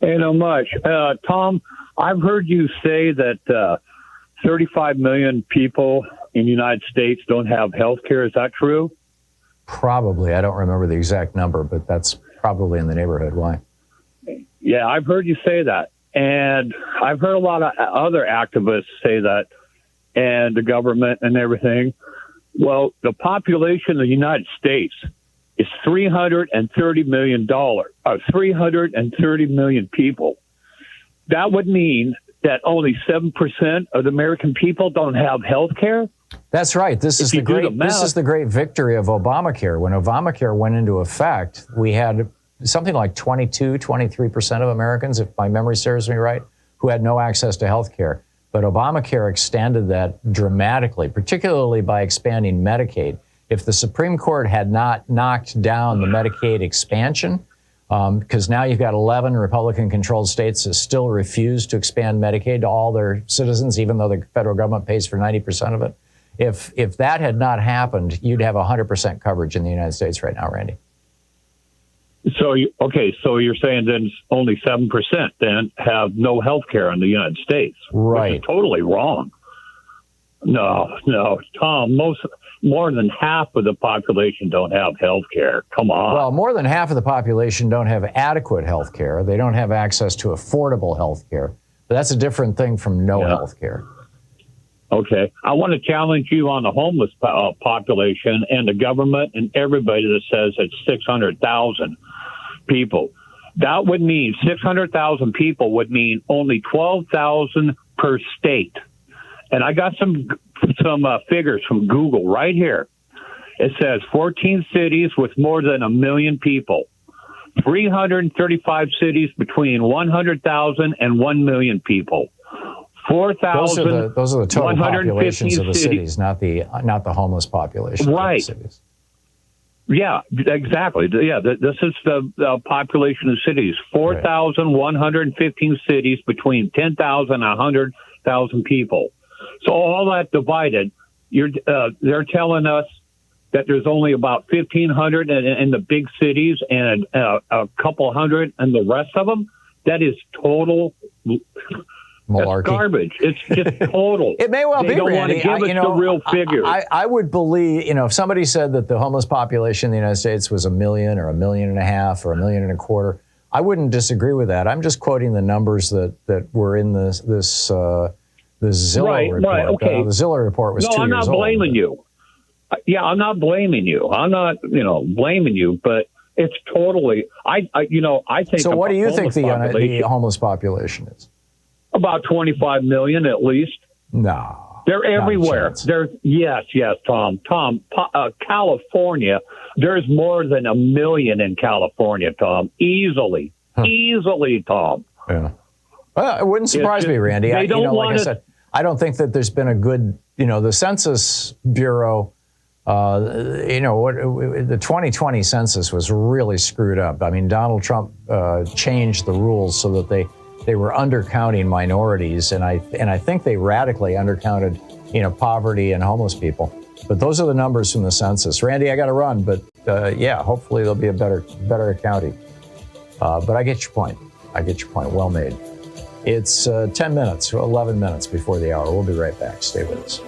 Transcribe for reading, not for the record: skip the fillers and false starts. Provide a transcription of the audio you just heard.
Ain't no much. Tom, I've heard you say that 35 million people in the United States don't have health care. Is that true? Probably. I don't remember the exact number, but that's probably in the neighborhood. Why? Yeah, I've heard you say that. And I've heard a lot of other activists say that, and the government and everything. Well, the population of the United States is $330 million, 330 million people. That would mean that only 7% of the American people don't have health care. That's right. This is the great victory of Obamacare. When Obamacare went into effect, we had something like 23% of Americans, if my memory serves me right, who had no access to health care. But Obamacare extended that dramatically, particularly by expanding Medicaid. If the Supreme Court had not knocked down the Medicaid expansion, because now you've got 11 Republican-controlled states that still refuse to expand Medicaid to all their citizens, even though the federal government pays for 90% of it. If that had not happened, you'd have 100% coverage in the United States right now, Randy. So you're saying then only 7% then have no health care in the United States. Right. Which is totally wrong. No, Tom, more than half of the population don't have health care. Come on. Well, more than half of the population don't have adequate health care. They don't have access to affordable health care. But that's a different thing from no health care. Okay. I want to challenge you on the homeless population and the government and everybody that says it's 600,000 people. That would mean 600,000 people would mean only 12,000 per state. And I got some figures from Google right here. It says 14 cities with more than 1 million people, 335 cities between 100,000 and 1 million people, 4,000. Those are the total populations of the cities, not the homeless population. Right. Of the cities. Yeah, exactly. Yeah, this is the population of cities. 4,115 cities between 10,000 and 100,000 people. So all that divided, they're telling us that there's only about 1,500 in the big cities and a couple hundred in the rest of them. That is total malarkey. Garbage. It's just total. It may well they be, don't Randy. want to give us the real figures. I would believe, if somebody said that the homeless population in the United States was 1 million or 1.5 million or 1.25 million, I wouldn't disagree with that. I'm just quoting the numbers that were in this Zillow report. Right, okay. The Zillow report was 2 years old. No, I'm not blaming you. Yeah, I'm not blaming you. I'm not, blaming you, but it's totally, I think. So what do you think the homeless population is? About 25 million at least. No. They're everywhere. Yes, Tom. California, there's more than 1 million in California, Tom. Easily, Tom. Yeah. Well, it wouldn't surprise me, Randy. Like I said, I don't think that there's been a good, the Census Bureau, the 2020 census was really screwed up. I mean, Donald Trump changed the rules so that they were undercounting minorities, and I think they radically undercounted, poverty and homeless people. But those are the numbers from the census. Randy, I got to run, but hopefully there'll be a better accounting. But I get your point. Well made. It's 10 minutes, 11 minutes before the hour. We'll be right back. Stay with us.